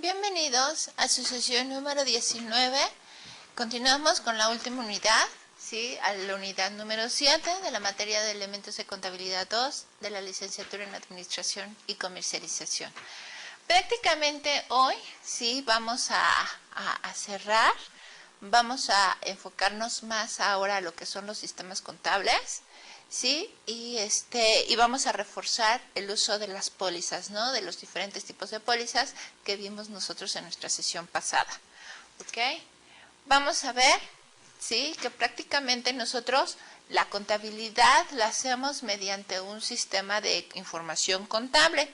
Bienvenidos a su sesión número 19. Continuamos con la última unidad, ¿sí? A la unidad número 7 de la materia de elementos de contabilidad 2 de la licenciatura en Administración y Comercialización. Prácticamente hoy, ¿sí? Vamos a cerrar, vamos a enfocarnos más ahora a lo que son los sistemas contables. ¿Sí? Y vamos a reforzar el uso de las pólizas, ¿no? De los diferentes tipos de pólizas que vimos nosotros en nuestra sesión pasada. ¿Ok? Vamos a ver, ¿sí? Que prácticamente nosotros la contabilidad la hacemos mediante un sistema de información contable.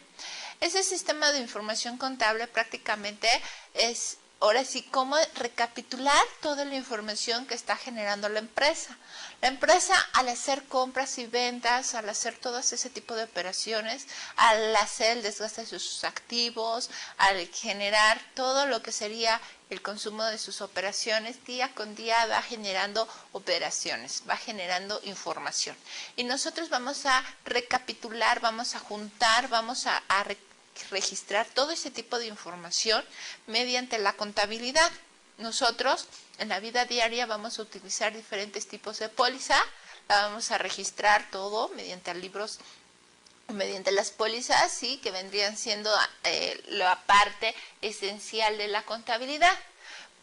Ese sistema de información contable prácticamente es, ahora sí, cómo recapitular toda la información que está generando la empresa. La empresa, al hacer compras y ventas, al hacer todo ese tipo de operaciones, al hacer el desgaste de sus activos, al generar todo lo que sería el consumo de sus operaciones, día con día va generando operaciones, va generando información. Y nosotros vamos a recapitular, vamos a juntar, vamos a registrar todo ese tipo de información mediante la contabilidad. Nosotros en la vida diaria vamos a utilizar diferentes tipos de póliza, la vamos a registrar todo mediante libros, mediante las pólizas, ¿sí? Que vendrían siendo la parte esencial de la contabilidad.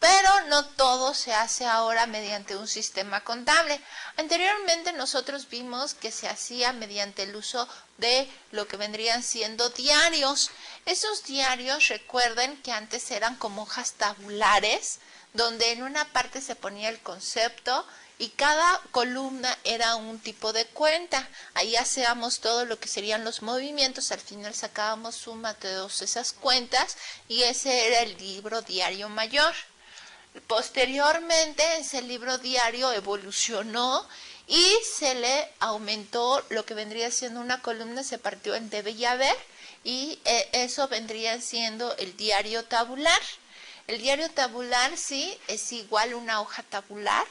Pero no todo se hace ahora mediante un sistema contable. Anteriormente nosotros vimos que se hacía mediante el uso de lo que vendrían siendo diarios. Esos diarios, recuerden que antes eran como hojas tabulares, donde en una parte se ponía el concepto y cada columna era un tipo de cuenta. Ahí hacíamos todo lo que serían los movimientos, al final sacábamos suma de todas esas cuentas y ese era el libro diario mayor. Posteriormente ese libro diario evolucionó y se le aumentó lo que vendría siendo una columna, se partió en debe y haber y eso vendría siendo el diario tabular. El diario tabular sí es igual a una hoja tabular.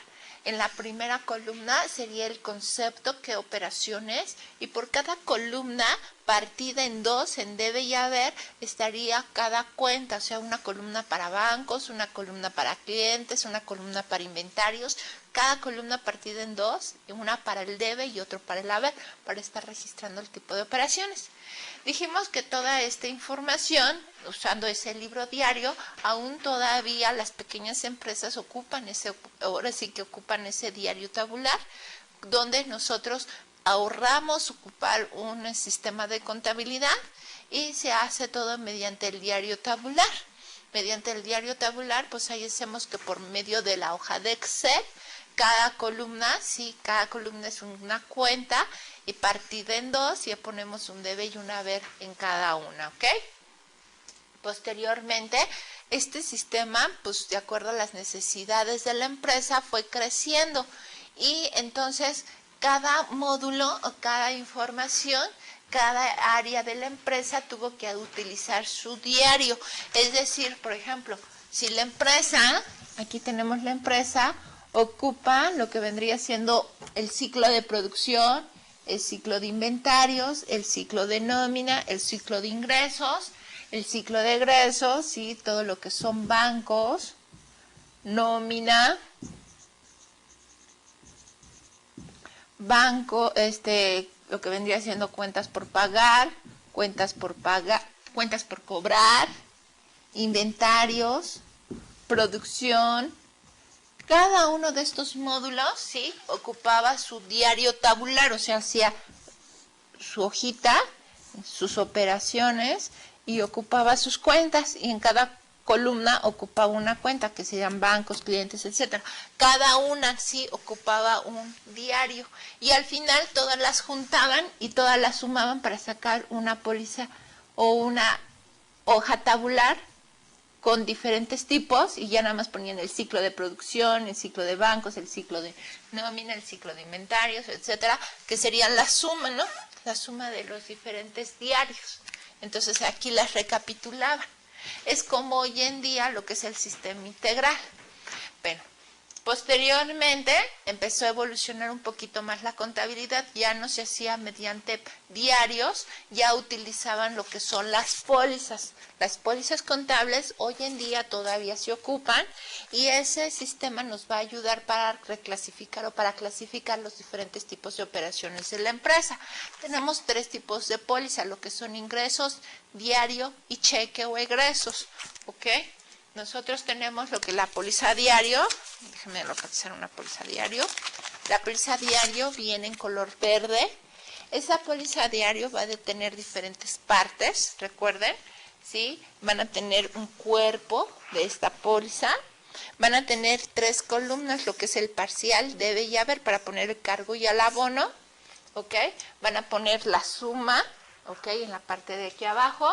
En la primera columna sería el concepto, qué operaciones, y por cada columna partida en dos, en debe y haber, estaría cada cuenta, o sea, una columna para bancos, una columna para clientes, una columna para inventarios, cada columna partida en dos, una para el debe y otro para el haber, para estar registrando el tipo de operaciones. Dijimos que toda esta información, usando ese libro diario, aún todavía las pequeñas empresas ocupan ahora sí que ocupan ese diario tabular, donde nosotros ahorramos ocupar un sistema de contabilidad y se hace todo mediante el diario tabular. Mediante el diario tabular, pues ahí hacemos que por medio de la hoja de Excel, cada columna, sí, cada columna es una cuenta y partida en dos, y ponemos un debe y un haber en cada una, ¿ok? Posteriormente, este sistema, pues de acuerdo a las necesidades de la empresa, fue creciendo y entonces cada módulo o cada información, cada área de la empresa tuvo que utilizar su diario. Es decir, por ejemplo, si la empresa, aquí tenemos la empresa, ocupa lo que vendría siendo el ciclo de producción, el ciclo de inventarios, el ciclo de nómina, el ciclo de ingresos, el ciclo de egresos, ¿sí? Todo lo que son bancos, nómina, banco, lo que vendría siendo cuentas por pagar, cuentas por cobrar, inventarios, producción. Cada uno de estos módulos, ¿sí? Ocupaba su diario tabular, o sea, hacía su hojita, sus operaciones y ocupaba sus cuentas, y en cada columna ocupaba una cuenta, que serían bancos, clientes, etcétera. Cada una sí ocupaba un diario y al final todas las juntaban y todas las sumaban para sacar una póliza o una hoja tabular con diferentes tipos, y ya nada más ponían el ciclo de producción, el ciclo de bancos, el ciclo de nómina, el ciclo de inventarios, etcétera, que serían la suma, ¿no? La suma de los diferentes diarios. Entonces aquí las recapitulaban. Es como hoy en día lo que es el sistema integral. Bueno, Posteriormente empezó a evolucionar un poquito más la contabilidad, ya no se hacía mediante diarios, ya utilizaban lo que son las pólizas. Las pólizas contables hoy en día todavía se ocupan y ese sistema nos va a ayudar para reclasificar o para clasificar los diferentes tipos de operaciones de la empresa. Tenemos 3 tipos de póliza, lo que son ingresos, diario y cheque o egresos, ¿ok? Nosotros tenemos lo que es la póliza diario. Déjenme localizar una póliza diario. La póliza diario viene en color verde. Esa póliza diario va a tener diferentes partes, recuerden, ¿sí? Van a tener un cuerpo de esta póliza. Van a tener 3 columnas, lo que es el parcial, debe y haber, para poner el cargo y el abono, ¿ok? Van a poner la suma, ¿ok? En la parte de aquí abajo.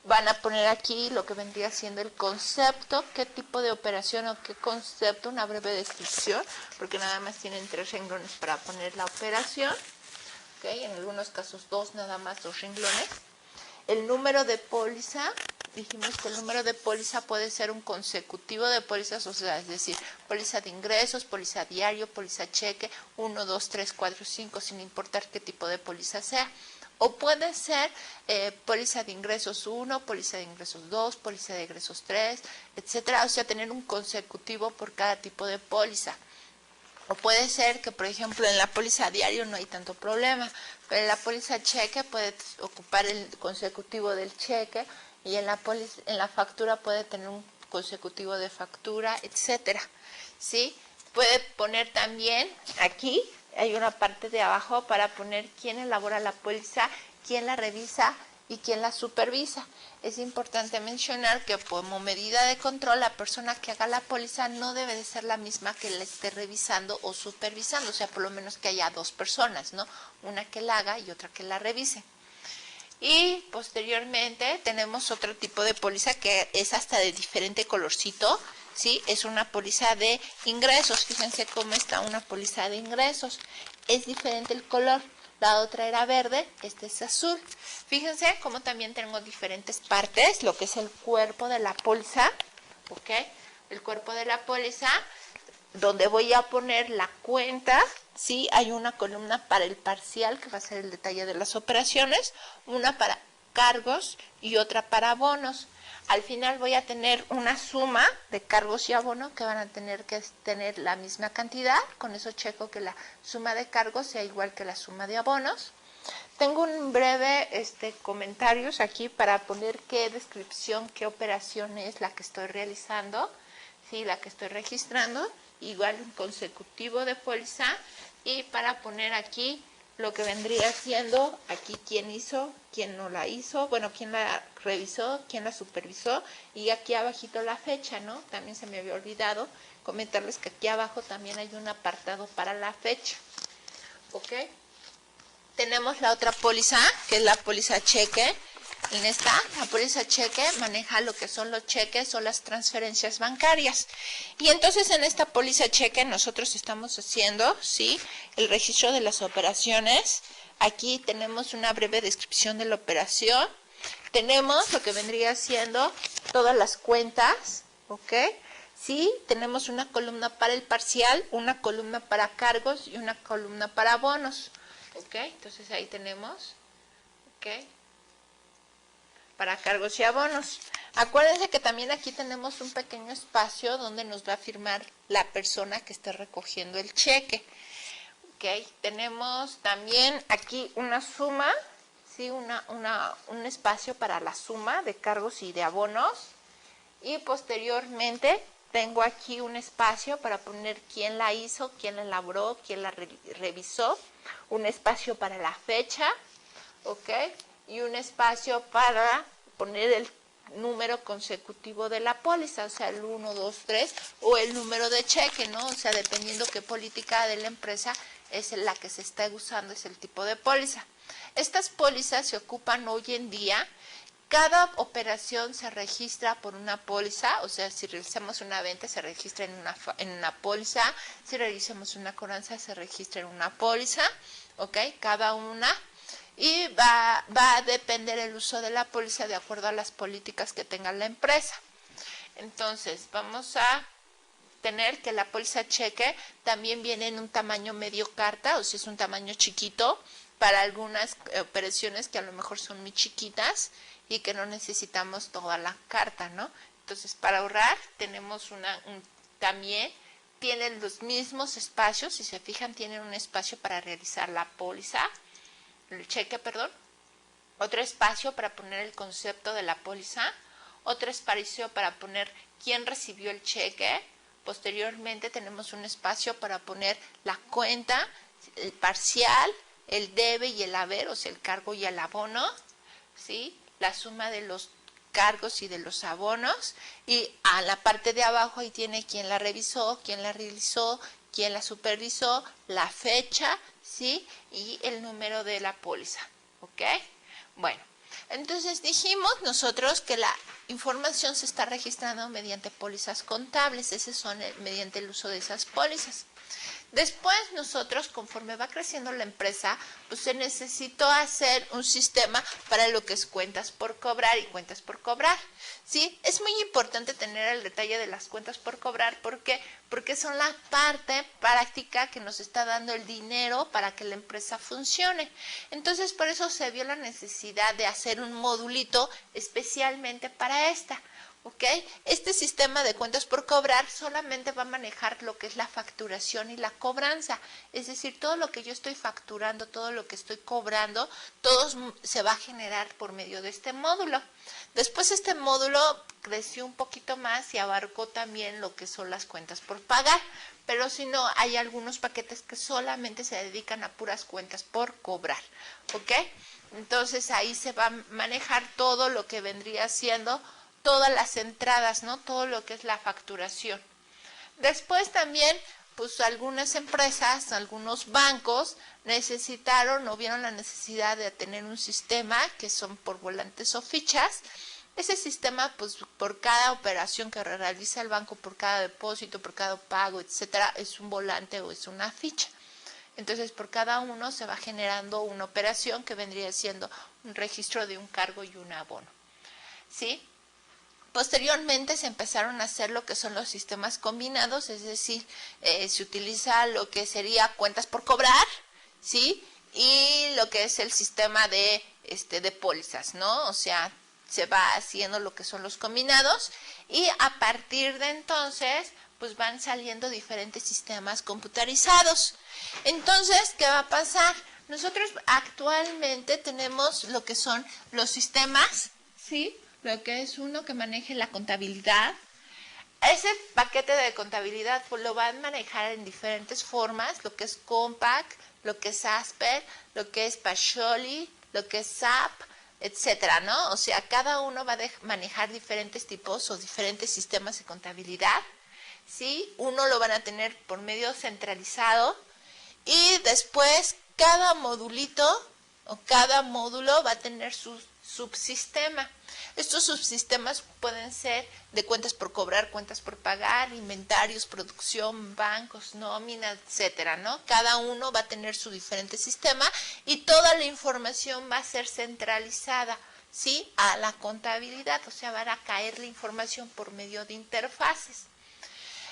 Van a poner aquí lo que vendría siendo el concepto, qué tipo de operación o qué concepto, una breve descripción, porque nada más tienen 3 renglones para poner la operación, ¿okay? En algunos casos 2, nada más 2 renglones. El número de póliza, dijimos que el número de póliza puede ser un consecutivo de pólizas, o sea, es decir, póliza de ingresos, póliza diario, póliza cheque, 1, 2, 3, 4, 5, sin importar qué tipo de póliza sea. O puede ser póliza de ingresos 1, póliza de ingresos 2, póliza de ingresos 3, etcétera. O sea, tener un consecutivo por cada tipo de póliza. O puede ser que, por ejemplo, en la póliza diario no hay tanto problema, pero en la póliza cheque puede ocupar el consecutivo del cheque y en la factura puede tener un consecutivo de factura, etcétera. ¿Sí? Puede poner también aquí, hay una parte de abajo para poner quién elabora la póliza, quién la revisa y quién la supervisa. Es importante mencionar que como medida de control, la persona que haga la póliza no debe de ser la misma que la esté revisando o supervisando, o sea, por lo menos que haya 2 personas, ¿no? Una que la haga y otra que la revise. Y posteriormente tenemos otro tipo de póliza que es hasta de diferente colorcito, ¿sí? Es una póliza de ingresos. Fíjense cómo está una póliza de ingresos. Es diferente el color. La otra era verde, este es azul. Fíjense cómo también tengo diferentes partes, lo que es el cuerpo de la póliza, ¿ok? El cuerpo de la póliza, donde voy a poner la cuenta, ¿sí? Hay una columna para el parcial, que va a ser el detalle de las operaciones, una para cargos y otra para abonos. Al final voy a tener una suma de cargos y abonos que van a tener que tener la misma cantidad. Con eso checo que la suma de cargos sea igual que la suma de abonos. Tengo un breve comentarios aquí para poner qué descripción, qué operación es la que estoy realizando, ¿sí? La que estoy registrando, igual un consecutivo de póliza, y para poner aquí lo que vendría siendo aquí quién hizo, quién no la hizo, bueno, quién la revisó, quién la supervisó, y aquí abajito la fecha, ¿no? También se me había olvidado comentarles que aquí abajo también hay un apartado para la fecha, ¿ok? Tenemos la otra póliza, que es la póliza cheque. En esta, la póliza cheque maneja lo que son los cheques o las transferencias bancarias. Y entonces en esta póliza cheque nosotros estamos haciendo, ¿sí?, el registro de las operaciones. Aquí tenemos una breve descripción de la operación. Tenemos lo que vendría siendo todas las cuentas, ¿ok? Sí, tenemos una columna para el parcial, una columna para cargos y una columna para abonos. ¿Ok? Entonces ahí tenemos, ¿ok?, para cargos y abonos. Acuérdense que también aquí tenemos un pequeño espacio donde nos va a firmar la persona que esté recogiendo el cheque. ¿Ok? Tenemos también aquí una suma, ¿sí? Un espacio para la suma de cargos y de abonos. Y posteriormente tengo aquí un espacio para poner quién la hizo, quién la elaboró, quién la revisó. Un espacio para la fecha, ¿ok? Y un espacio para poner el número consecutivo de la póliza, o sea, el 1, 2, 3, o el número de cheque, ¿no? O sea, dependiendo qué política de la empresa es la que se está usando, es el tipo de póliza. Estas pólizas se ocupan hoy en día. Cada operación se registra por una póliza, o sea, si realizamos una venta se registra en una póliza, si realizamos una cobranza se registra en una póliza, ¿ok? Cada una. Y va a depender el uso de la póliza de acuerdo a las políticas que tenga la empresa. Entonces, vamos a tener que la póliza cheque también viene en un tamaño medio carta, o sea, es un tamaño chiquito para algunas operaciones que a lo mejor son muy chiquitas y que no necesitamos toda la carta, ¿no? Entonces, para ahorrar tenemos también tienen los mismos espacios, si se fijan, tienen un espacio para realizar la póliza, el cheque, perdón, otro espacio para poner el concepto de la póliza, otro espacio para poner quién recibió el cheque. Posteriormente tenemos un espacio para poner la cuenta, el parcial, el debe y el haber, o sea, el cargo y el abono, ¿sí? La suma de los cargos y de los abonos, y a la parte de abajo ahí tiene quién la revisó, quién la realizó, quién la supervisó, la fecha, ¿sí? Y el número de la póliza, ¿ok? Bueno, entonces dijimos nosotros que la información se está registrando mediante pólizas contables, esos son mediante el uso de esas pólizas. Después nosotros, conforme va creciendo la empresa, pues se necesitó hacer un sistema para lo que es cuentas por cobrar y cuentas por cobrar, ¿sí? Es muy importante tener el detalle de las cuentas por cobrar, ¿por qué? Porque son la parte práctica que nos está dando el dinero para que la empresa funcione. Entonces, por eso se vio la necesidad de hacer un modulito especialmente para esta. ¿Ok? Este sistema de cuentas por cobrar solamente va a manejar lo que es la facturación y la cobranza. Es decir, todo lo que yo estoy facturando, todo lo que estoy cobrando, todo se va a generar por medio de este módulo. Después este módulo creció un poquito más y abarcó también lo que son las cuentas por pagar. Pero si no, hay algunos paquetes que solamente se dedican a puras cuentas por cobrar. ¿Ok? Entonces ahí se va a manejar todo lo que vendría siendo todas las entradas, ¿no? Todo lo que es la facturación. Después también, pues algunas empresas, algunos bancos necesitaron o vieron la necesidad de tener un sistema que son por volantes o fichas. Ese sistema, pues por cada operación que realiza el banco, por cada depósito, por cada pago, etcétera, es un volante o es una ficha. Entonces, por cada uno se va generando una operación que vendría siendo un registro de un cargo y un abono, ¿sí? Posteriormente se empezaron a hacer lo que son los sistemas combinados, es decir, se utiliza lo que sería cuentas por cobrar, ¿sí? Y lo que es el sistema de pólizas, ¿no? O sea, se va haciendo lo que son los combinados y a partir de entonces, pues van saliendo diferentes sistemas computarizados. Entonces, ¿qué va a pasar? Nosotros actualmente tenemos lo que son los sistemas, ¿sí? Lo que es uno que maneje la contabilidad. Ese paquete de contabilidad pues lo van a manejar en diferentes formas, lo que es Compact, lo que es Asper, lo que es Pacioli, lo que es SAP, etcétera, ¿no? O sea, cada uno va a manejar diferentes tipos o diferentes sistemas de contabilidad, ¿sí? Uno lo van a tener por medio centralizado y después cada modulito o cada módulo va a tener su subsistema. Estos subsistemas pueden ser de cuentas por cobrar, cuentas por pagar, inventarios, producción, bancos, nómina, etcétera, ¿no? Cada uno va a tener su diferente sistema y toda la información va a ser centralizada, ¿sí? A la contabilidad, o sea, van a caer la información por medio de interfaces.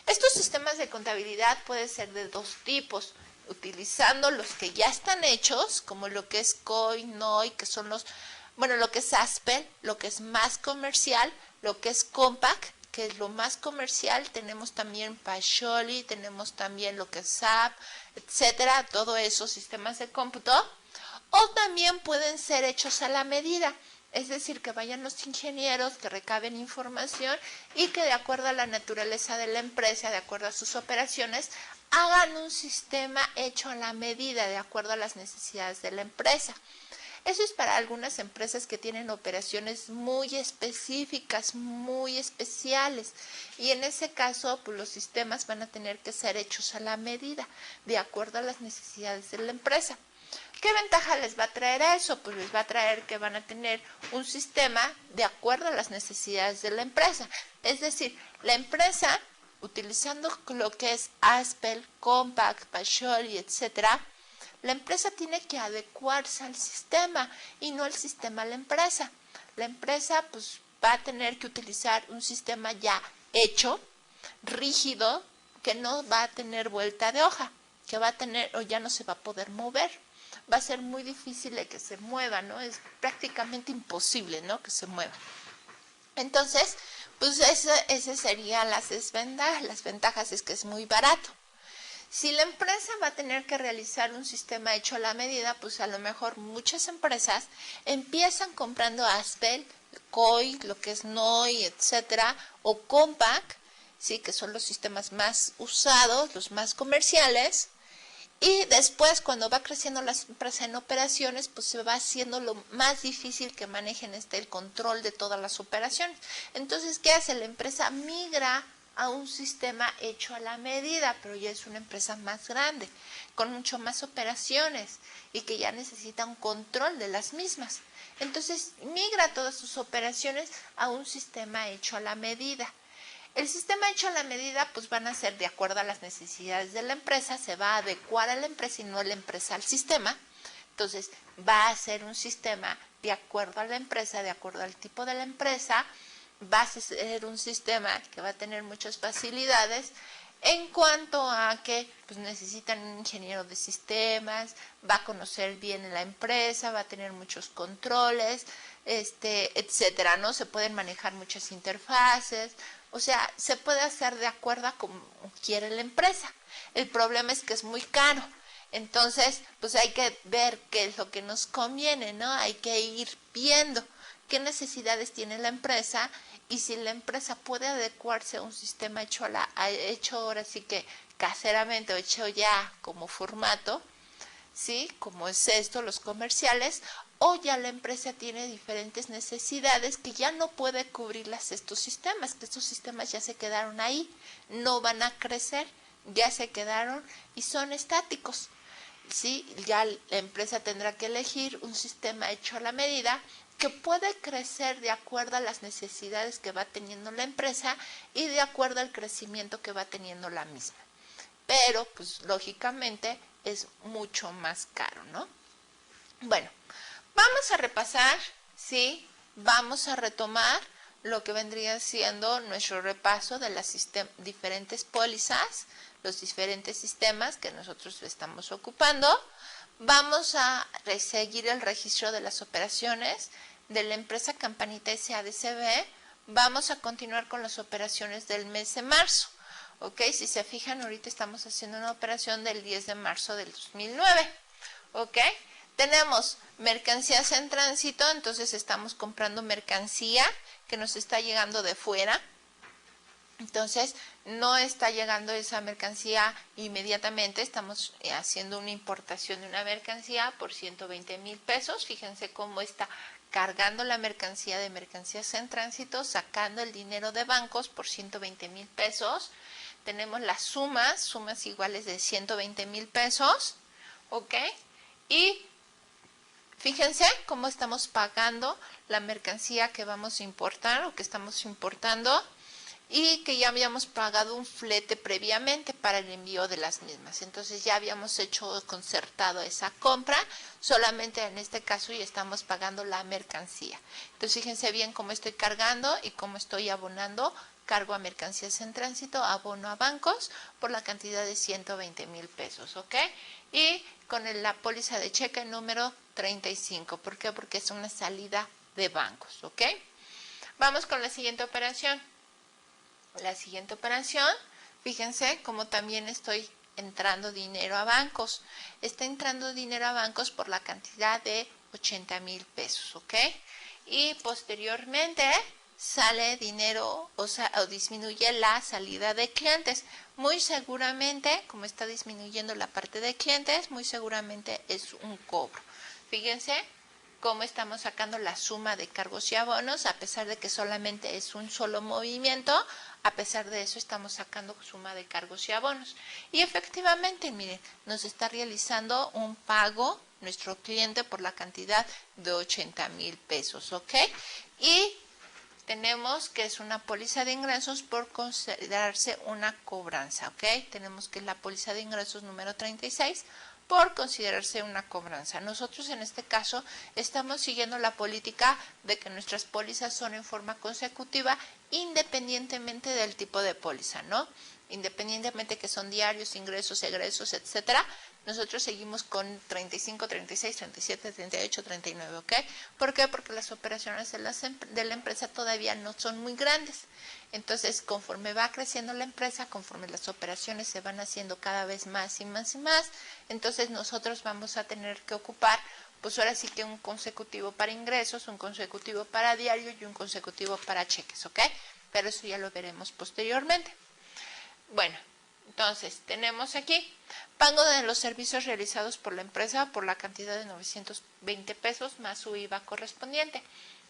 Estos sistemas de contabilidad pueden ser de dos tipos, utilizando los que ya están hechos, como lo que es COI, NOI, que son lo que es Aspel, lo que es más comercial, lo que es Compact, que es lo más comercial, tenemos también Pacioli, tenemos también lo que es SAP, etcétera, todos esos sistemas de cómputo, o también pueden ser hechos a la medida. Es decir, que vayan los ingenieros, que recaben información y que de acuerdo a la naturaleza de la empresa, de acuerdo a sus operaciones, hagan un sistema hecho a la medida, de acuerdo a las necesidades de la empresa. Eso es para algunas empresas que tienen operaciones muy específicas, muy especiales. Y en ese caso, pues los sistemas van a tener que ser hechos a la medida, de acuerdo a las necesidades de la empresa. ¿Qué ventaja les va a traer eso? Pues les va a traer que van a tener un sistema de acuerdo a las necesidades de la empresa. Es decir, la empresa, utilizando lo que es Aspel, Compact, Pacioli, etcétera, la empresa tiene que adecuarse al sistema y no el sistema a la empresa. La empresa pues va a tener que utilizar un sistema ya hecho, rígido, que no va a tener vuelta de hoja, que va a tener o ya no se va a poder mover. Va a ser muy difícil de que se mueva, ¿no? Es prácticamente imposible, ¿no? Que se mueva. Entonces, pues ese serían las desventajas. Las ventajas es que es muy barato. Si la empresa va a tener que realizar un sistema hecho a la medida, pues a lo mejor muchas empresas empiezan comprando Aspel, COI, lo que es NOI, etcétera, o Compaq, sí, que son los sistemas más usados, los más comerciales. Y después, cuando va creciendo la empresa en operaciones, pues se va haciendo lo más difícil que manejen el control de todas las operaciones. Entonces, ¿qué hace? La empresa migra a un sistema hecho a la medida, pero ya es una empresa más grande, con mucho más operaciones y que ya necesita un control de las mismas. Entonces, migra todas sus operaciones a un sistema hecho a la medida. El sistema hecho a la medida pues van a ser de acuerdo a las necesidades de la empresa, se va a adecuar a la empresa y no la empresa al sistema. Entonces va a ser un sistema de acuerdo a la empresa, de acuerdo al tipo de la empresa, va a ser un sistema que va a tener muchas facilidades en cuanto a que pues, necesitan un ingeniero de sistemas, va a conocer bien la empresa, va a tener muchos controles, etcétera, ¿no? Se pueden manejar muchas interfaces. O sea, se puede hacer de acuerdo a como quiere la empresa. El problema es que es muy caro. Entonces, pues hay que ver qué es lo que nos conviene, ¿no? Hay que ir viendo qué necesidades tiene la empresa y si la empresa puede adecuarse a un sistema hecho ahora sí que caseramente o hecho ya como formato, ¿sí? Como es esto, los comerciales, o ya la empresa tiene diferentes necesidades que ya no puede cubrirlas estos sistemas, que estos sistemas ya se quedaron ahí, no van a crecer, ya se quedaron y son estáticos, ¿sí? Ya la empresa tendrá que elegir un sistema hecho a la medida que puede crecer de acuerdo a las necesidades que va teniendo la empresa y de acuerdo al crecimiento que va teniendo la misma. Pero, pues, lógicamente es mucho más caro, ¿no? Bueno, vamos a repasar, ¿sí? Vamos a retomar lo que vendría siendo nuestro repaso de las diferentes pólizas, los diferentes sistemas que nosotros estamos ocupando. Vamos a seguir el registro de las operaciones de la empresa Campanita SADCB. Vamos a continuar con las operaciones del mes de marzo. ¿Ok? Si se fijan, ahorita estamos haciendo una operación del 10 de marzo del 2009. ¿Ok? Tenemos mercancías en tránsito, entonces estamos comprando mercancía que nos está llegando de fuera. Entonces, no está llegando esa mercancía inmediatamente, estamos haciendo una importación de una mercancía por 120,000 pesos. Fíjense cómo está cargando la mercancía de mercancías en tránsito, sacando el dinero de bancos por 120,000 pesos. Tenemos las sumas iguales de 120,000 pesos, ¿ok? Y fíjense cómo estamos pagando la mercancía que vamos a importar o que estamos importando y que ya habíamos pagado un flete previamente para el envío de las mismas. Entonces ya habíamos concertado esa compra, solamente en este caso ya estamos pagando la mercancía. Entonces fíjense bien cómo estoy cargando y cómo estoy abonando. Cargo a mercancías en tránsito, abono a bancos por la cantidad de 120,000 pesos, ¿ok? Y con la póliza de cheque número 35. ¿Por qué? Porque es una salida de bancos, ¿ok? Vamos con la siguiente operación. La siguiente operación, fíjense cómo también estoy entrando dinero a bancos. Está entrando dinero a bancos por la cantidad de 80,000 pesos, ¿ok? Y posteriormente sale dinero, o disminuye la salida de clientes. Muy seguramente, como está disminuyendo la parte de clientes, muy seguramente es un cobro. Fíjense cómo estamos sacando la suma de cargos y abonos, a pesar de que solamente es un solo movimiento, a pesar de eso estamos sacando suma de cargos y abonos. Y efectivamente, miren, nos está realizando un pago nuestro cliente por la cantidad de 80,000 pesos, ¿ok? Y tenemos que es una póliza de ingresos por considerarse una cobranza, ¿ok? Tenemos que es la póliza de ingresos número 36 por considerarse una cobranza. Nosotros en este caso estamos siguiendo la política de que nuestras pólizas son en forma consecutiva independientemente del tipo de póliza, ¿no? independientemente que son diarios, ingresos, egresos, etcétera, nosotros seguimos con 35, 36, 37, 38, 39, ¿ok? ¿Por qué? Porque las operaciones de la empresa todavía no son muy grandes. Entonces, conforme va creciendo la empresa, conforme las operaciones se van haciendo cada vez más y más y más, entonces nosotros vamos a tener que ocupar, pues ahora sí que un consecutivo para ingresos, un consecutivo para diario y un consecutivo para cheques, ¿ok? Pero eso ya lo veremos posteriormente. Bueno, entonces tenemos aquí pago de los servicios realizados por la empresa por la cantidad de 920 pesos más su IVA correspondiente.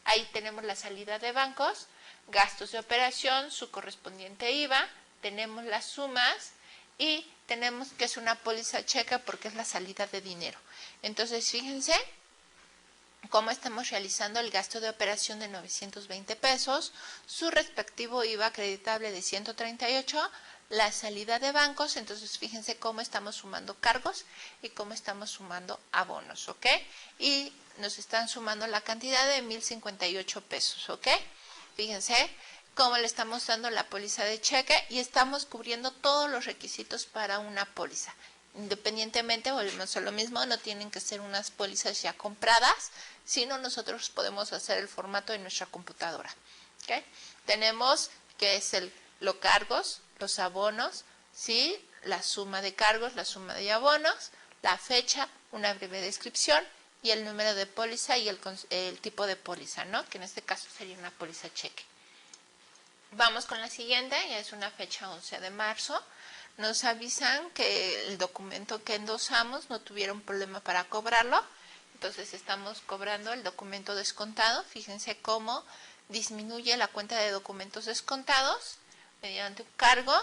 Ahí tenemos la salida de bancos, gastos de operación, su correspondiente IVA, tenemos las sumas y tenemos que es una póliza checa porque es la salida de dinero. Entonces, fíjense cómo estamos realizando el gasto de operación de 920 pesos, su respectivo IVA acreditable de 138, la salida de bancos, entonces fíjense cómo estamos sumando cargos y cómo estamos sumando abonos, ¿ok? Y nos están sumando la cantidad de 1,058 pesos, ¿ok? Fíjense cómo le estamos dando la póliza de cheque y estamos cubriendo todos los requisitos para una póliza. Independientemente, volvemos a lo mismo, no tienen que ser unas pólizas ya compradas, sino nosotros podemos hacer el formato de nuestra computadora. ¿Okay? Tenemos que es los cargos, los abonos, ¿sí? La suma de cargos, la suma de abonos, la fecha, una breve descripción y el número de póliza y el tipo de póliza, ¿no? Que en este caso sería una póliza cheque. Vamos con la siguiente, ya es una fecha 11 de marzo. Nos avisan que el documento que endosamos no tuvieron problema para cobrarlo. Entonces estamos cobrando el documento descontado. Fíjense cómo disminuye la cuenta de documentos descontados mediante un cargo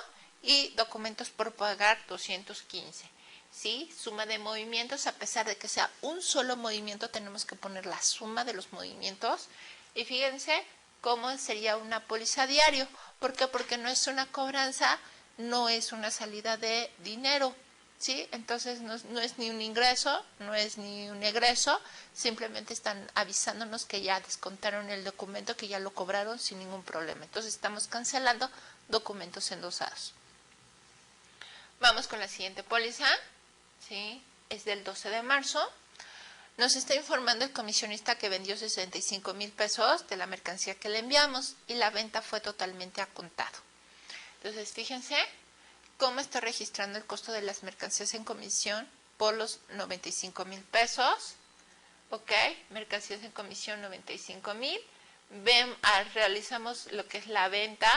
y documentos por pagar 215. ¿Sí? Suma de movimientos, a pesar de que sea un solo movimiento, tenemos que poner la suma de los movimientos. Y fíjense cómo sería una póliza diario. ¿Por qué? Porque no es una cobranza, no es una salida de dinero. ¿Sí? Entonces no es ni un ingreso, no es ni un egreso, simplemente están avisándonos que ya descontaron el documento, que ya lo cobraron sin ningún problema. Entonces estamos cancelando documentos endosados. Vamos con la siguiente póliza, ¿sí? Es del 12 de marzo. Nos está informando el comisionista que vendió 65,000 pesos de la mercancía que le enviamos y la venta fue totalmente a contado. Entonces, fíjense cómo está registrando el costo de las mercancías en comisión por los 95,000 pesos. Ok, mercancías en comisión 95,000. Realizamos lo que es la venta,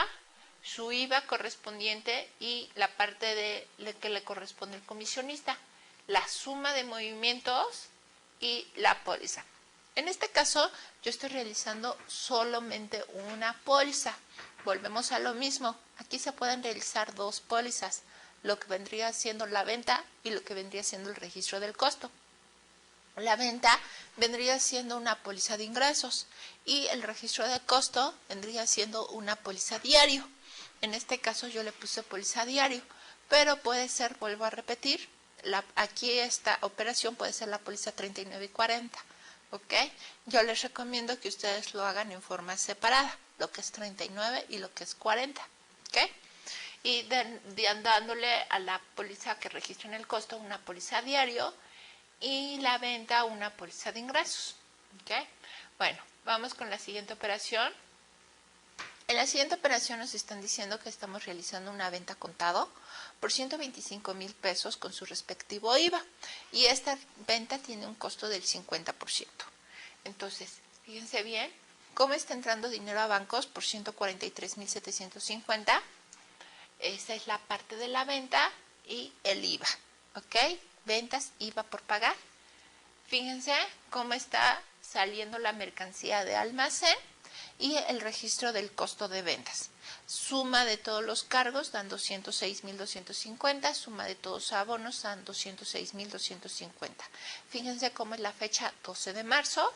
su IVA correspondiente y la parte de que le corresponde al comisionista, la suma de movimientos y la póliza. En este caso, yo estoy realizando solamente una póliza. Volvemos a lo mismo. Aquí se pueden realizar dos pólizas, lo que vendría siendo la venta y lo que vendría siendo el registro del costo. La venta vendría siendo una póliza de ingresos y el registro de costo vendría siendo una póliza diario. En este caso yo le puse póliza diario, pero puede ser, vuelvo a repetir, aquí esta operación puede ser la póliza 39 y 40. ¿Ok? Yo les recomiendo que ustedes lo hagan en forma separada, lo que es 39 y lo que es 40. ¿Ok? Y dándole a la póliza que registra en el costo una póliza diario y la venta una póliza de ingresos. ¿Ok? Bueno, vamos con la siguiente operación. En la siguiente operación nos están diciendo que estamos realizando una venta contado por 125,000 pesos con su respectivo IVA y esta venta tiene un costo del 50%. Entonces, fíjense bien cómo está entrando dinero a bancos por 143,750. Esa es la parte de la venta y el IVA. ¿Ok? Ventas, IVA por pagar. Fíjense cómo está saliendo la mercancía de almacén y el registro del costo de ventas. Suma de todos los cargos dan 206,250, suma de todos los abonos dan 206,250. Fíjense cómo es la fecha 12 de marzo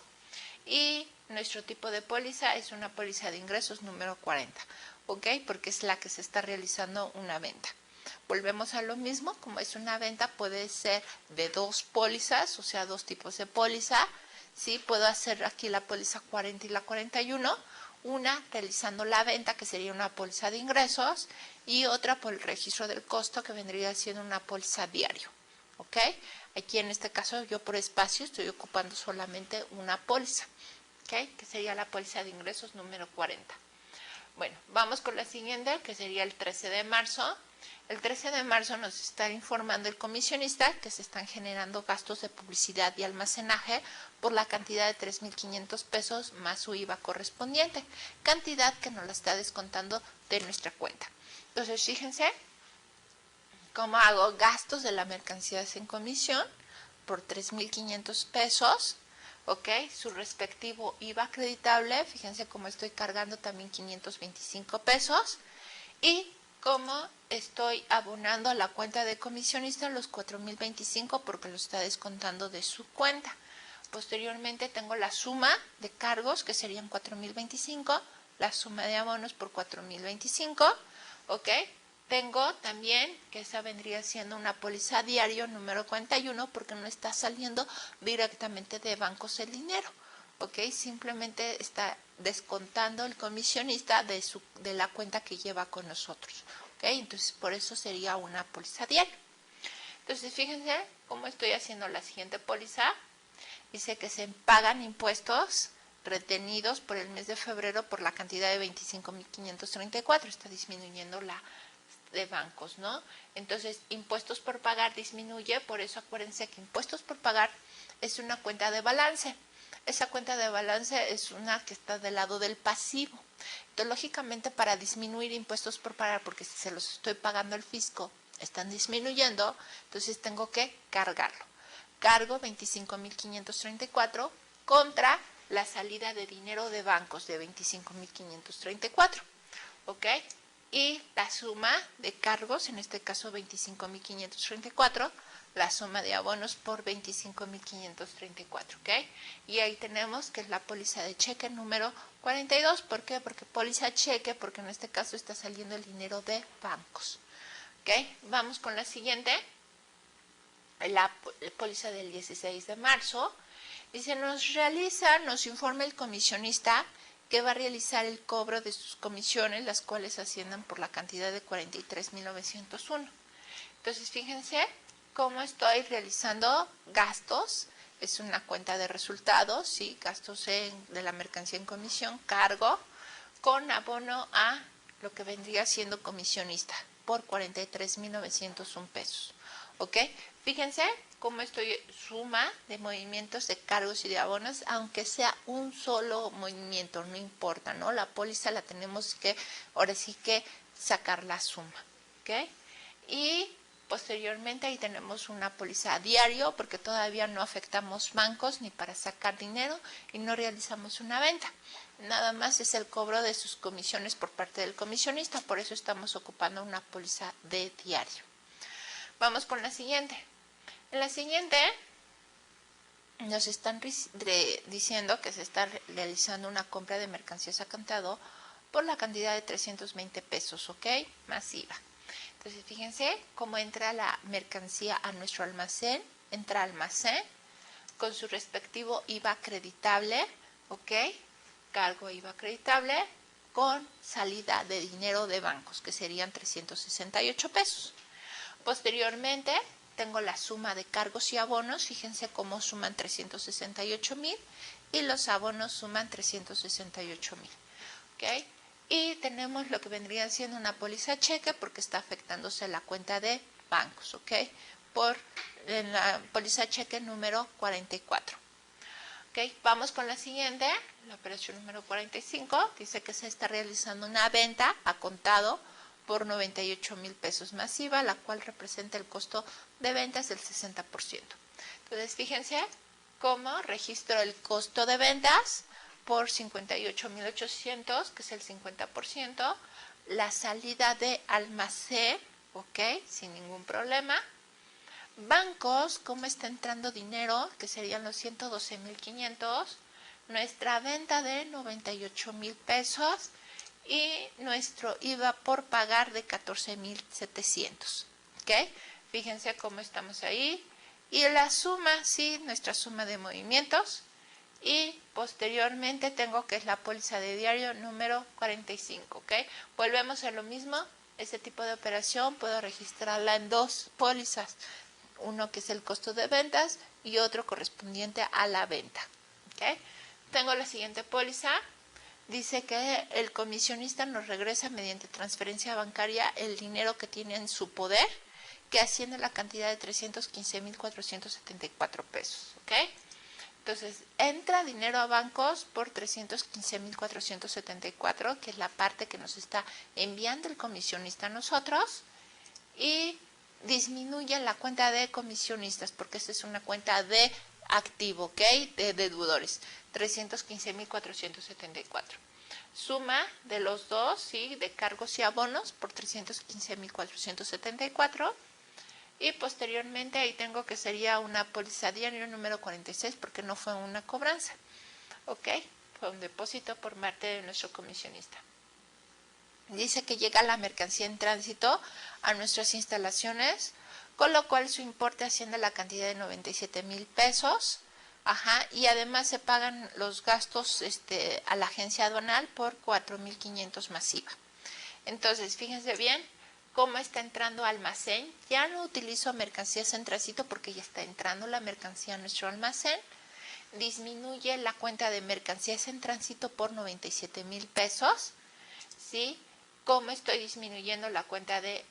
y nuestro tipo de póliza es una póliza de ingresos número 40, ¿ok? Porque es la que se está realizando una venta. Volvemos a lo mismo, como es una venta puede ser de dos pólizas, o sea, dos tipos de póliza. ¿Sí? Puedo hacer aquí la póliza 40 y la 41 una realizando la venta, que sería una póliza de ingresos, y otra por el registro del costo, que vendría siendo una póliza diario. ¿Ok? Aquí en este caso yo por espacio estoy ocupando solamente una póliza, ¿ok? Que sería la póliza de ingresos número 40. Bueno, vamos con la siguiente, que sería el 13 de marzo. El 13 de marzo nos está informando el comisionista que se están generando gastos de publicidad y almacenaje por la cantidad de 3,500 pesos más su IVA correspondiente, cantidad que nos la está descontando de nuestra cuenta. Entonces, fíjense cómo hago gastos de la mercancía en comisión por 3,500 pesos. ¿Ok? Su respectivo IVA acreditable, fíjense cómo estoy cargando también 525 pesos y cómo estoy abonando a la cuenta de comisionista los 4,025 porque lo está descontando de su cuenta. Posteriormente tengo la suma de cargos que serían 4,025, la suma de abonos por 4,025, ¿ok? Tengo también que esa vendría siendo una póliza diario número 41 porque no está saliendo directamente de bancos el dinero, ¿ok? Simplemente está descontando el comisionista de la cuenta que lleva con nosotros, ¿ok? Entonces por eso sería una póliza diaria. Entonces fíjense cómo estoy haciendo la siguiente póliza. Dice que se pagan impuestos retenidos por el mes de febrero por la cantidad de 25,534. Está disminuyendo la de bancos, ¿no? Entonces, impuestos por pagar disminuye, por eso acuérdense que impuestos por pagar es una cuenta de balance. Esa cuenta de balance es una que está del lado del pasivo. Entonces, lógicamente, para disminuir impuestos por pagar, porque si se los estoy pagando al fisco, están disminuyendo, entonces tengo que cargarlo. Cargo 25,534 contra la salida de dinero de bancos de 25,534, ¿ok? Y la suma de cargos, en este caso 25,534, la suma de abonos por 25,534, ¿ok? Y ahí tenemos que es la póliza de cheque número 42, ¿por qué? Porque póliza cheque, porque en este caso está saliendo el dinero de bancos, ¿ok? Vamos con la siguiente, la póliza del 16 de marzo, y se nos informa el comisionista que va a realizar el cobro de sus comisiones, las cuales asciendan por la cantidad de 43,901. Entonces, fíjense cómo estoy realizando gastos. Es una cuenta de resultados, ¿sí? Gastos de la mercancía en comisión, cargo, con abono a lo que vendría siendo comisionista, por 43,901 pesos. ¿Ok? Fíjense cómo estoy suma de movimientos de cargos y de abonos, aunque sea un solo movimiento, no importa, ¿no? La póliza la tenemos que, ahora sí que sacar la suma, ¿ok? Y posteriormente ahí tenemos una póliza a diario, porque todavía no afectamos bancos ni para sacar dinero y no realizamos una venta. Nada más es el cobro de sus comisiones por parte del comisionista, por eso estamos ocupando una póliza de diario. Vamos con la siguiente. En la siguiente nos están diciendo que se está realizando una compra de mercancías a contado por la cantidad de 320 pesos, ¿ok? Masiva. Entonces, fíjense cómo entra la mercancía a nuestro almacén. Entra almacén con su respectivo IVA acreditable, ¿ok? Cargo IVA acreditable con salida de dinero de bancos, que serían 368 pesos. Posteriormente, tengo la suma de cargos y abonos, fíjense cómo suman 368,000 y los abonos suman 368,000, ¿ok? Y tenemos lo que vendría siendo una póliza cheque porque está afectándose la cuenta de bancos, ¿ok? En la póliza cheque número 44. ¿Ok? Vamos con la siguiente, la operación número 45, dice que se está realizando una venta a contado por 98,000 pesos masiva, la cual representa el costo de ventas del 60%. Entonces, fíjense cómo registro el costo de ventas por 58,800, que es el 50%, la salida de almacén, ok, sin ningún problema. Bancos, cómo está entrando dinero, que serían los 112,500, nuestra venta de 98,000 pesos, y nuestro IVA por pagar de 14,700, ¿ok? Fíjense cómo estamos ahí. Y la suma, sí, nuestra suma de movimientos y posteriormente tengo que es la póliza de diario número 45, ¿ok? Volvemos a lo mismo, este tipo de operación puedo registrarla en dos pólizas, uno que es el costo de ventas y otro correspondiente a la venta, ¿ok? Tengo la siguiente póliza, dice que el comisionista nos regresa mediante transferencia bancaria el dinero que tiene en su poder, que asciende a la cantidad de 315,474 pesos, ¿ok? Entonces, entra dinero a bancos por 315,474, que es la parte que nos está enviando el comisionista a nosotros, y disminuye la cuenta de comisionistas, porque esta es una cuenta de activo, ¿ok? De deudores, 315,474. Suma de los dos, ¿sí? De cargos y abonos por 315,474. Y posteriormente ahí tengo que sería una póliza diario número 46 porque no fue una cobranza, ¿ok? Fue un depósito por parte de nuestro comisionista. Dice que llega la mercancía en tránsito a nuestras instalaciones, con lo cual su importe asciende a la cantidad de 97,000 pesos, y además se pagan los gastos a la agencia aduanal por 4,500 más IVA. Entonces, fíjense bien cómo está entrando almacén. Ya no utilizo mercancías en tránsito porque ya está entrando la mercancía a nuestro almacén. Disminuye la cuenta de mercancías en tránsito por 97,000 pesos, ¿sí? ¿Cómo estoy disminuyendo la cuenta de,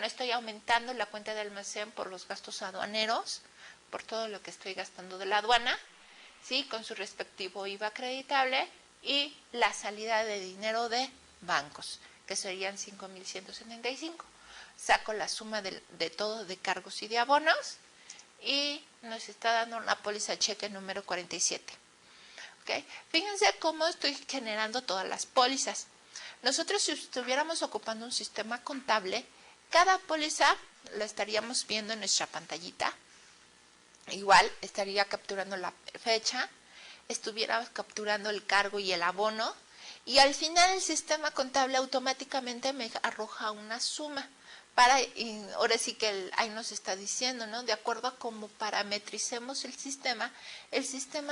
estoy aumentando la cuenta de almacén por los gastos aduaneros, por todo lo que estoy gastando de la aduana, ¿sí? Con su respectivo IVA acreditable y la salida de dinero de bancos, que serían 5,175. Saco la suma de todo de cargos y de abonos y nos está dando una póliza cheque número 47. ¿Okay? Fíjense cómo estoy generando todas las pólizas. Nosotros, si estuviéramos ocupando un sistema contable, cada póliza la estaríamos viendo en nuestra pantallita. Igual estaría capturando la fecha, estuviera capturando el cargo y el abono, y al final el sistema contable automáticamente me arroja una suma. Ahora sí que ahí nos está diciendo, ¿no? De acuerdo a cómo parametricemos el sistema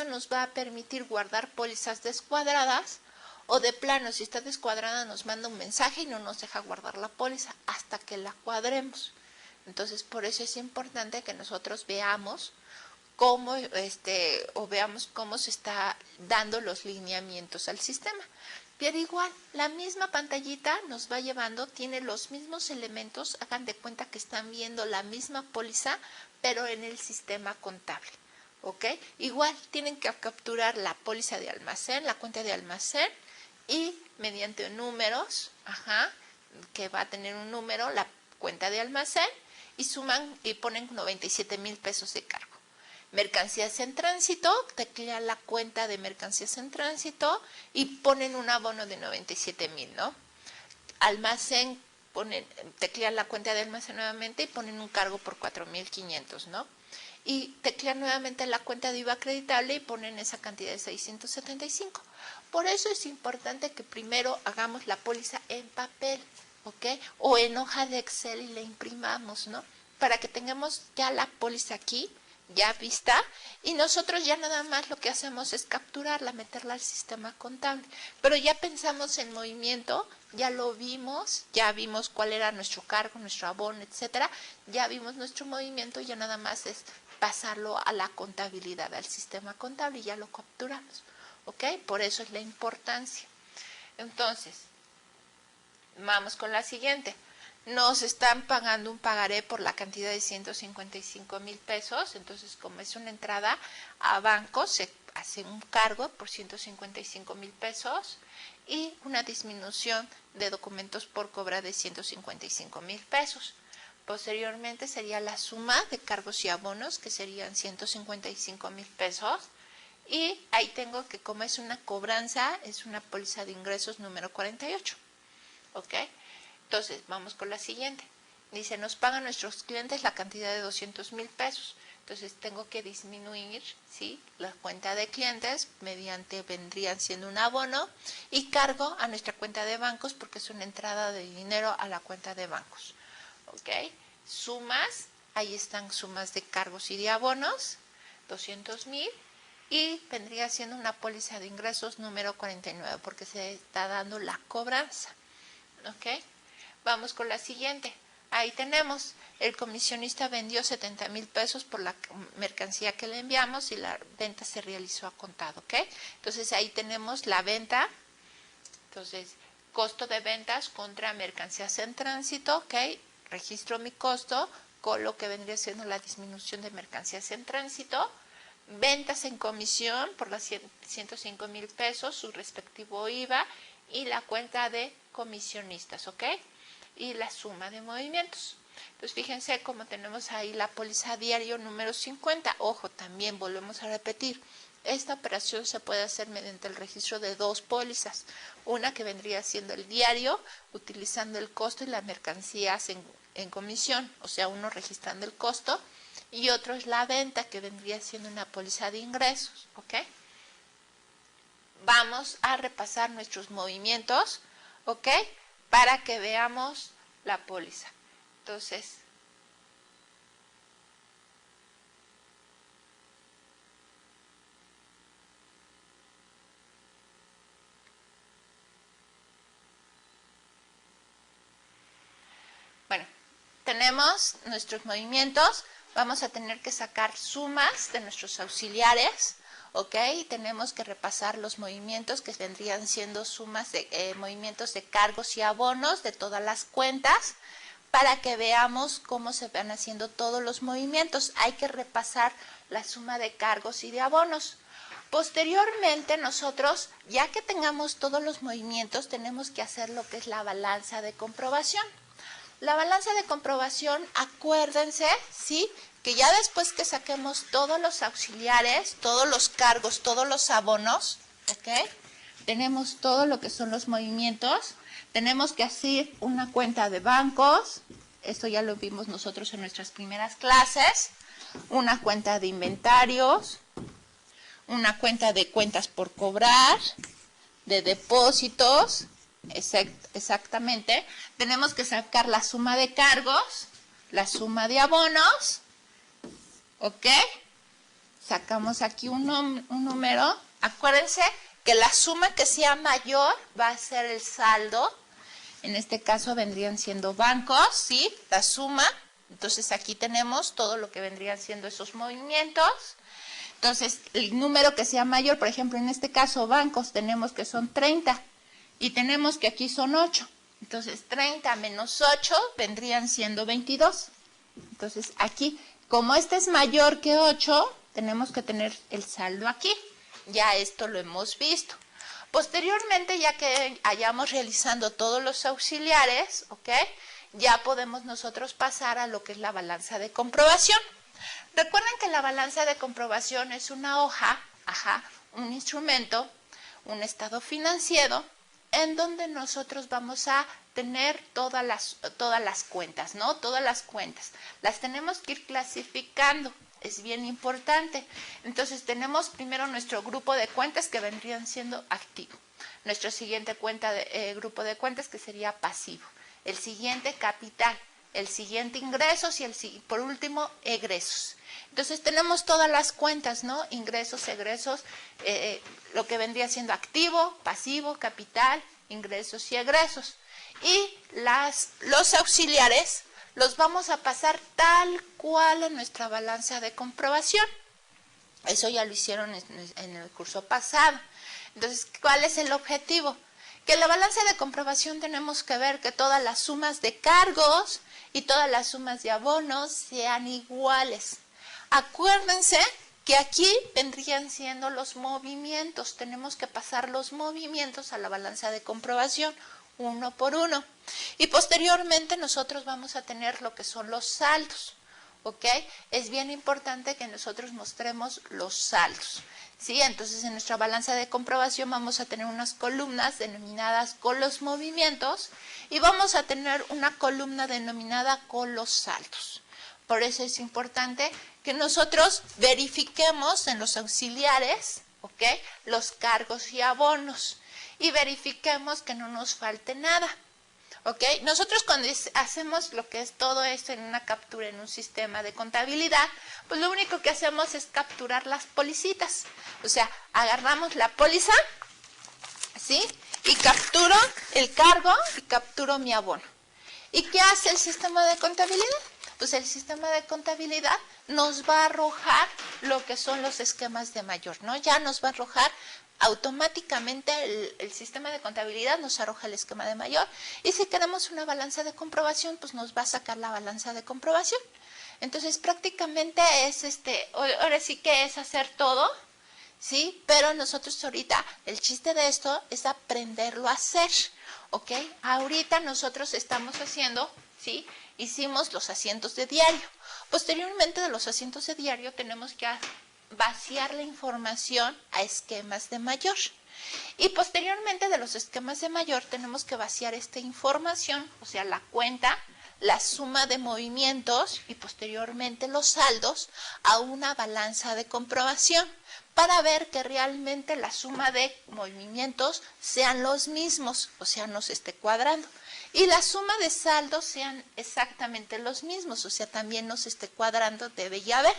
nos va a permitir guardar pólizas descuadradas, o de plano, si está descuadrada, nos manda un mensaje y no nos deja guardar la póliza hasta que la cuadremos. Entonces, por eso es importante que nosotros veamos cómo, veamos cómo se está dando los lineamientos al sistema. Pero igual, la misma pantallita nos va llevando, tiene los mismos elementos, hagan de cuenta que están viendo la misma póliza, pero en el sistema contable, ¿ok? Igual, tienen que capturar la póliza de almacén, la cuenta de almacén, y mediante números, que va a tener un número, la cuenta de almacén, y suman y ponen 97,000 pesos de cargo. Mercancías en tránsito, teclean la cuenta de mercancías en tránsito y ponen un abono de 97,000, ¿no? Almacén, teclean la cuenta de almacén nuevamente y ponen un cargo por 4,500, ¿no? Y teclean nuevamente la cuenta de IVA acreditable y ponen esa cantidad de 675. Por eso es importante que primero hagamos la póliza en papel, ¿ok? O en hoja de Excel y la imprimamos, ¿no? Para que tengamos ya la póliza aquí, ya vista, y nosotros ya nada más lo que hacemos es capturarla, meterla al sistema contable. Pero ya pensamos en movimiento, ya lo vimos, ya vimos cuál era nuestro cargo, nuestro abono, etcétera, ya vimos nuestro movimiento, ya nada más es pasarlo a la contabilidad, al sistema contable, y ya lo capturamos, ¿ok? Por eso es la importancia. Entonces, vamos con la siguiente. Nos están pagando un pagaré por la cantidad de 155,000 pesos, entonces como es una entrada a banco, se hace un cargo por 155,000 pesos y una disminución de documentos por cobra de 155,000 pesos. Posteriormente sería la suma de cargos y abonos, que serían 155,000 pesos. Y ahí tengo que, como es una cobranza, es una póliza de ingresos número 48. ¿Ok? Entonces, vamos con la siguiente. Dice, nos pagan nuestros clientes la cantidad de 200,000 pesos. Entonces, tengo que disminuir, ¿sí?, la cuenta de clientes mediante, vendrían siendo un abono, y cargo a nuestra cuenta de bancos porque es una entrada de dinero a la cuenta de bancos. ¿Ok? Sumas, ahí están sumas de cargos y de abonos, 200,000. y vendría siendo una póliza de ingresos número 49 porque se está dando la cobranza. ¿Ok? Vamos con la siguiente. Ahí tenemos, el comisionista vendió 70,000 pesos por la mercancía que le enviamos y la venta se realizó a contado. ¿Ok? Entonces ahí tenemos la venta. Entonces, costo de ventas contra mercancías en tránsito. ¿Ok? Registro mi costo con lo que vendría siendo la disminución de mercancías en tránsito. Ventas en comisión por las 105,000 pesos, su respectivo IVA y la cuenta de comisionistas, ¿ok? Y la suma de movimientos. Entonces, fíjense cómo tenemos ahí la póliza diario número 50. Ojo, también volvemos a repetir. Esta operación se puede hacer mediante el registro de dos pólizas. Una que vendría siendo el diario, utilizando el costo y las mercancías en comisión. O sea, uno registrando el costo. Y otro es la venta, que vendría siendo una póliza de ingresos, ¿ok? Vamos a repasar nuestros movimientos, ¿ok? Para que veamos la póliza. Entonces, bueno, tenemos nuestros movimientos. Vamos a tener que sacar sumas de nuestros auxiliares, ¿ok? Tenemos que repasar los movimientos que vendrían siendo sumas de movimientos de cargos y abonos de todas las cuentas para que veamos cómo se van haciendo todos los movimientos. Hay que repasar la suma de cargos y de abonos. Posteriormente nosotros, ya que tengamos todos los movimientos, tenemos que hacer lo que es la balanza de comprobación. La balanza de comprobación, acuérdense, ¿sí? Que ya después que saquemos todos los auxiliares, todos los cargos, todos los abonos, ¿ok? Tenemos todo lo que son los movimientos. Tenemos que hacer una cuenta de bancos. Esto ya lo vimos nosotros en nuestras primeras clases. Una cuenta de inventarios. Una cuenta de cuentas por cobrar. De depósitos. Exactamente. Tenemos que sacar la suma de cargos, la suma de abonos, ¿ok? Sacamos aquí un número. Acuérdense que la suma que sea mayor va a ser el saldo. En este caso vendrían siendo bancos, ¿sí? La suma. Entonces aquí tenemos todo lo que vendrían siendo esos movimientos. Entonces el número que sea mayor, por ejemplo, en este caso bancos, tenemos que son 30. Y tenemos que aquí son 8. Entonces, 30 menos 8 vendrían siendo 22. Entonces, aquí, como este es mayor que 8, tenemos que tener el saldo aquí. Ya esto lo hemos visto. Posteriormente, ya que hayamos realizando todos los auxiliares, ¿ok? Ya podemos nosotros pasar a lo que es la balanza de comprobación. Recuerden que la balanza de comprobación es una hoja, un instrumento, un estado financiero, en donde nosotros vamos a tener todas las cuentas, ¿no? Todas las cuentas. Las tenemos que ir clasificando, es bien importante. Entonces tenemos primero nuestro grupo de cuentas que vendrían siendo activo. Nuestro siguiente grupo de cuentas que sería pasivo. El siguiente capital. El siguiente ingresos y por último egresos. Entonces tenemos todas las cuentas, ¿no? Ingresos, egresos, lo que vendría siendo activo, pasivo, capital, ingresos y egresos. Y los auxiliares los vamos a pasar tal cual en nuestra balanza de comprobación. Eso ya lo hicieron en el curso pasado. Entonces, ¿cuál es el objetivo? Que en la balanza de comprobación tenemos que ver que todas las sumas de cargos y todas las sumas de abonos sean iguales. Acuérdense que aquí vendrían siendo los movimientos. Tenemos que pasar los movimientos a la balanza de comprobación uno por uno. Y posteriormente nosotros vamos a tener lo que son los saldos. ¿Ok? Es bien importante que nosotros mostremos los saldos. ¿Sí? Entonces en nuestra balanza de comprobación vamos a tener unas columnas denominadas con los movimientos y vamos a tener una columna denominada con los saldos. Por eso es importante que nosotros verifiquemos en los auxiliares, ¿ok? Los cargos y abonos y verifiquemos que no nos falte nada. ¿Ok? Nosotros cuando hacemos lo que es todo esto en una captura en un sistema de contabilidad, pues lo único que hacemos es capturar las policitas. O sea, agarramos la póliza, ¿sí? Y capturo el cargo y capturo mi abono. ¿Y qué hace el sistema de contabilidad? Pues el sistema de contabilidad nos va a arrojar lo que son los esquemas de mayor, ¿no? Ya nos va a arrojar automáticamente el sistema de contabilidad nos arroja el esquema de mayor, y si queremos una balanza de comprobación, pues nos va a sacar la balanza de comprobación. Entonces prácticamente es ahora sí que es hacer todo, ¿sí? Pero nosotros ahorita, el chiste de esto es aprenderlo a hacer, ¿ok? Ahorita nosotros estamos haciendo, ¿sí? Hicimos los asientos de diario. Posteriormente de los asientos de diario tenemos que vaciar la información a esquemas de mayor. Y posteriormente de los esquemas de mayor tenemos que vaciar esta información, o sea, la cuenta, la suma de movimientos y posteriormente los saldos a una balanza de comprobación para ver que realmente la suma de movimientos sean los mismos, o sea, nos esté cuadrando. Y la suma de saldos sean exactamente los mismos, o sea, también nos esté cuadrando, debe ya haber.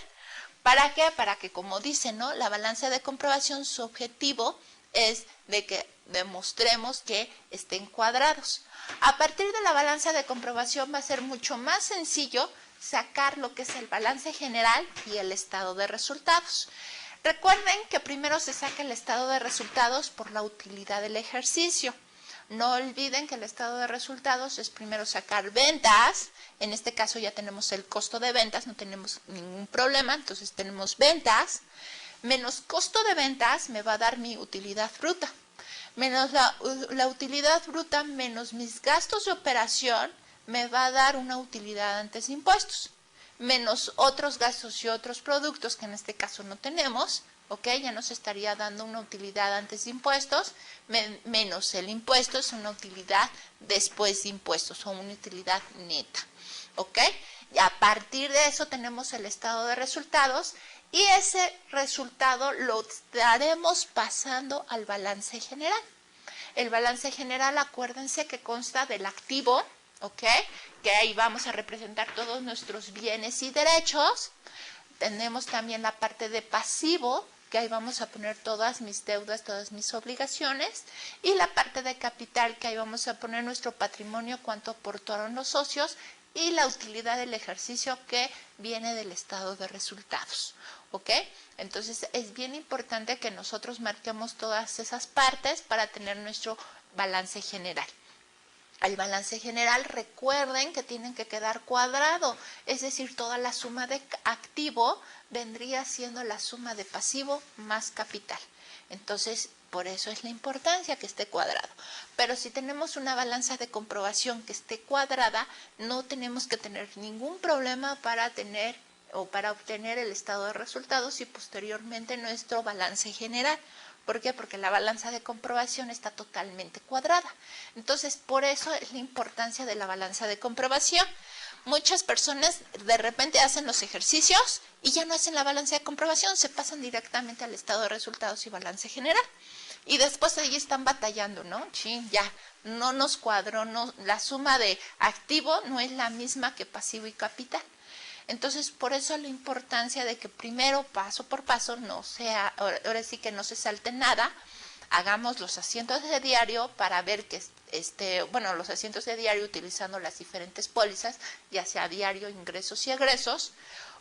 ¿Para qué? Para que, como dice, ¿no? La balanza de comprobación, su objetivo es de que demostremos que estén cuadrados. A partir de la balanza de comprobación va a ser mucho más sencillo sacar lo que es el balance general y el estado de resultados. Recuerden que primero se saca el estado de resultados por la utilidad del ejercicio. No olviden que el estado de resultados es primero sacar ventas. En este caso ya tenemos el costo de ventas, no tenemos ningún problema, entonces tenemos ventas. Menos costo de ventas me va a dar mi utilidad bruta. Menos la utilidad bruta menos mis gastos de operación me va a dar una utilidad antes de impuestos. Menos otros gastos y otros productos que en este caso no tenemos, ¿ok? Ya nos estaría dando una utilidad antes de impuestos, menos el impuesto es una utilidad después de impuestos o una utilidad neta, ¿ok? Y a partir de eso tenemos el estado de resultados y ese resultado lo estaremos pasando al balance general. El balance general, acuérdense que consta del activo, ¿ok? Que ahí vamos a representar todos nuestros bienes y derechos. Tenemos también la parte de pasivo, que ahí vamos a poner todas mis deudas, todas mis obligaciones. Y la parte de capital, que ahí vamos a poner nuestro patrimonio, cuánto aportaron los socios, y la utilidad del ejercicio que viene del estado de resultados. ¿Ok? Entonces es bien importante que nosotros marquemos todas esas partes para tener nuestro balance general. Al balance general recuerden que tienen que quedar cuadrado, es decir, toda la suma de activo vendría siendo la suma de pasivo más capital. Entonces, por eso es la importancia que esté cuadrado. Pero si tenemos una balanza de comprobación que esté cuadrada, no tenemos que tener ningún problema para obtener el estado de resultados y posteriormente nuestro balance general. ¿Por qué? Porque la balanza de comprobación está totalmente cuadrada. Entonces, por eso es la importancia de la balanza de comprobación. Muchas personas de repente hacen los ejercicios y ya no hacen la balanza de comprobación, se pasan directamente al estado de resultados y balance general. Y después ahí están batallando, ¿no? Sí, ya no nos cuadró, no, la suma de activo no es la misma que pasivo y capital. Entonces, por eso la importancia de que primero, paso por paso, no sea, ahora sí que no se salte nada, hagamos los asientos de diario para ver que, los asientos de diario utilizando las diferentes pólizas, ya sea diario, ingresos y egresos.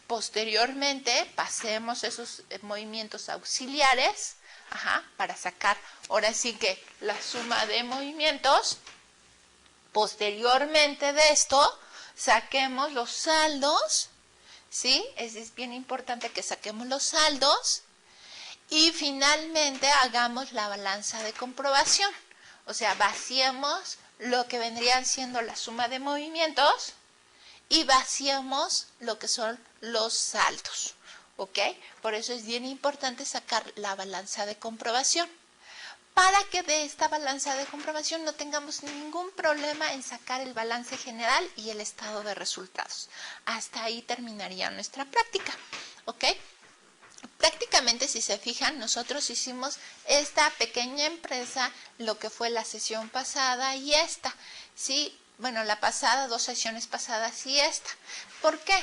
Posteriormente, pasemos esos movimientos auxiliares, para sacar, ahora sí que la suma de movimientos. Posteriormente de esto, saquemos los saldos, ¿sí? Es bien importante que saquemos los saldos y finalmente hagamos la balanza de comprobación. O sea, vaciemos lo que vendrían siendo la suma de movimientos y vaciemos lo que son los saldos, ¿ok? Por eso es bien importante sacar la balanza de comprobación, para que de esta balanza de comprobación no tengamos ningún problema en sacar el balance general y el estado de resultados. Hasta ahí terminaría nuestra práctica, ¿ok? Prácticamente, si se fijan, nosotros hicimos esta pequeña empresa, lo que fue la sesión pasada y esta, ¿sí? bueno, la pasada, 2 sesiones pasadas y esta. ¿Por qué?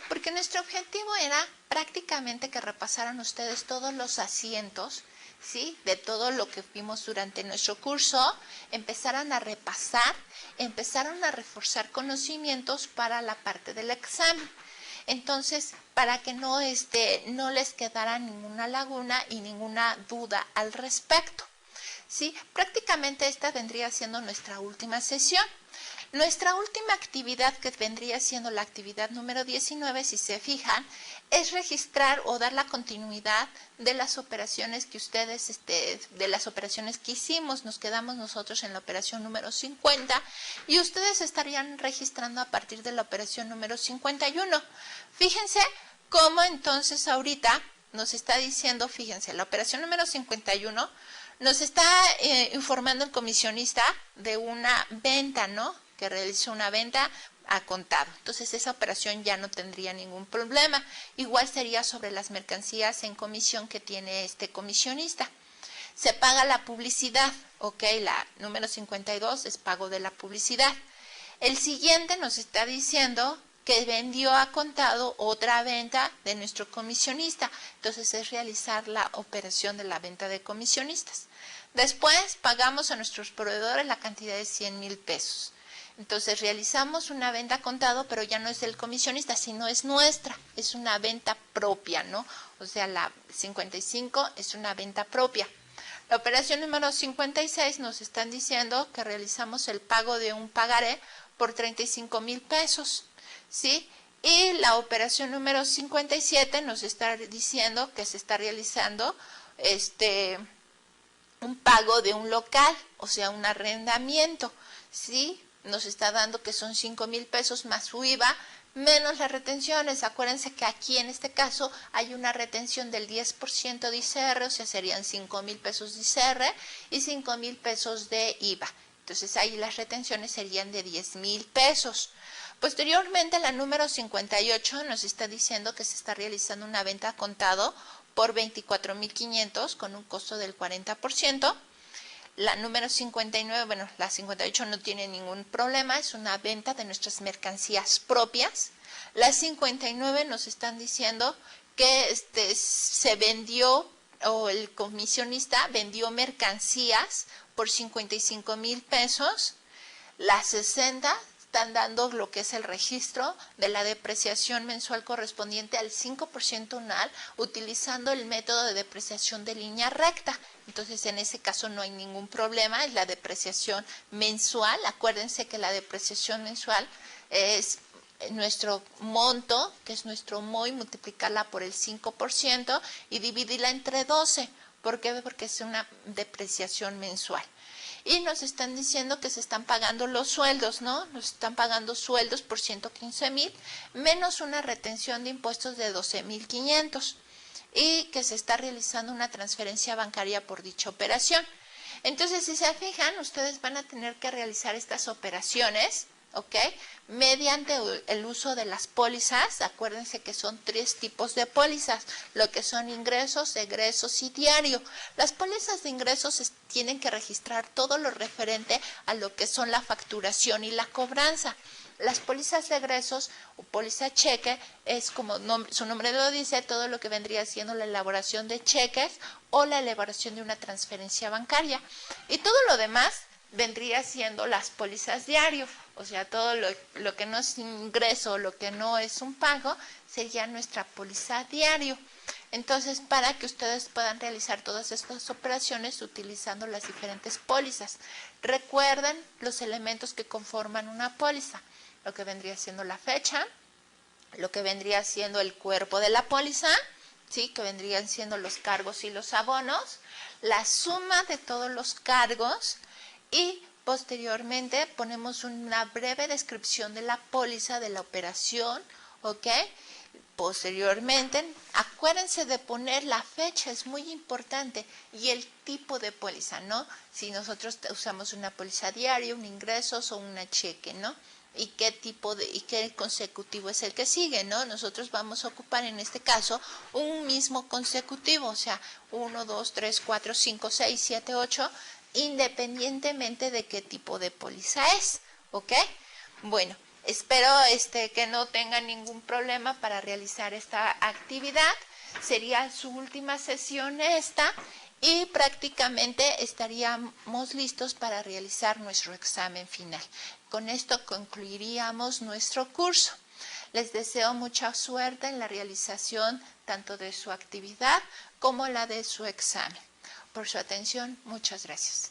Porque nuestro objetivo era prácticamente que repasaran ustedes todos los asientos, ¿sí? De todo lo que vimos durante nuestro curso, empezaran a repasar, empezaron a reforzar conocimientos para la parte del examen. Entonces, para que no les quedara ninguna laguna y ninguna duda al respecto, ¿sí? Prácticamente esta vendría siendo nuestra última sesión. Nuestra última actividad, que vendría siendo la actividad número 19, si se fijan, es registrar o dar la continuidad de las operaciones que ustedes, de las operaciones que hicimos. Nos quedamos nosotros en la operación número 50 y ustedes estarían registrando a partir de la operación número 51. Fíjense cómo entonces ahorita nos está diciendo, fíjense, la operación número 51 nos está informando el comisionista de una venta, ¿no? Que realizó una venta a contado. Entonces esa operación ya no tendría ningún problema. Igual sería sobre las mercancías en comisión que tiene este comisionista. Se paga la publicidad, ok, la número 52 es pago de la publicidad. El siguiente nos está diciendo que vendió a contado otra venta de nuestro comisionista. Entonces es realizar la operación de la venta de comisionistas. Después pagamos a nuestros proveedores la cantidad de 100,000 pesos. Entonces realizamos una venta a contado, pero ya no es del comisionista, sino es nuestra, es una venta propia, ¿no? O sea, la 55 es una venta propia. La operación número 56 nos están diciendo que realizamos el pago de un pagaré por 35,000 pesos, ¿sí? Y la operación número 57 nos está diciendo que se está realizando un pago de un local, o sea, un arrendamiento, ¿sí? Nos está dando que son 5,000 pesos más su IVA, menos las retenciones. Acuérdense que aquí en este caso hay una retención del 10% de ICR, o sea, serían 5,000 pesos de ICR y 5,000 pesos de IVA. Entonces ahí las retenciones serían de 10,000 pesos. Posteriormente, la número 58 nos está diciendo que se está realizando una venta a contado por 24,500 con un costo del 40%. La número 59, bueno, la 58 no tiene ningún problema, es una venta de nuestras mercancías propias. La 59 nos están diciendo que se vendió, o el comisionista vendió mercancías por 55,000 pesos. La 60 están dando lo que es el registro de la depreciación mensual correspondiente al 5% anual, utilizando el método de depreciación de línea recta. Entonces, en ese caso no hay ningún problema, es la depreciación mensual. Acuérdense que la depreciación mensual es nuestro monto, que es nuestro MOI, multiplicarla por el 5% y dividirla entre 12. ¿Por qué? Porque es una depreciación mensual. Y nos están diciendo que se están pagando los sueldos, ¿no? Nos están pagando sueldos por 115,000, menos una retención de impuestos de 12,500, y que se está realizando una transferencia bancaria por dicha operación. Entonces, si se fijan, ustedes van a tener que realizar estas operaciones, ¿ok? Mediante el uso de las pólizas. Acuérdense que son 3 tipos de pólizas, lo que son ingresos, egresos y diario. Las pólizas de ingresos tienen que registrar todo lo referente a lo que son la facturación y la cobranza. Las pólizas de egresos o póliza cheque es, como su nombre lo dice, todo lo que vendría siendo la elaboración de cheques o la elaboración de una transferencia bancaria. Y todo lo demás vendría siendo las pólizas diario, o sea, todo lo que no es ingreso, lo que no es un pago, sería nuestra póliza diario. Entonces, para que ustedes puedan realizar todas estas operaciones utilizando las diferentes pólizas, recuerden los elementos que conforman una póliza, lo que vendría siendo la fecha, lo que vendría siendo el cuerpo de la póliza, ¿sí? Que vendrían siendo los cargos y los abonos, la suma de todos los cargos, y posteriormente ponemos una breve descripción de la póliza, de la operación, ¿ok? Posteriormente, acuérdense de poner la fecha, es muy importante, y el tipo de póliza, ¿no? Si nosotros usamos una póliza diaria, un ingresos o una cheque, ¿no? Y qué tipo y qué consecutivo es el que sigue, ¿no? Nosotros vamos a ocupar en este caso un mismo consecutivo, o sea, 1, 2, 3, 4, 5, 6, 7, 8, independientemente de qué tipo de póliza es, ¿ok? Bueno, espero que no tengan ningún problema para realizar esta actividad. Sería su última sesión esta y prácticamente estaríamos listos para realizar nuestro examen final. Con esto concluiríamos nuestro curso. Les deseo mucha suerte en la realización tanto de su actividad como la de su examen. Por su atención, muchas gracias.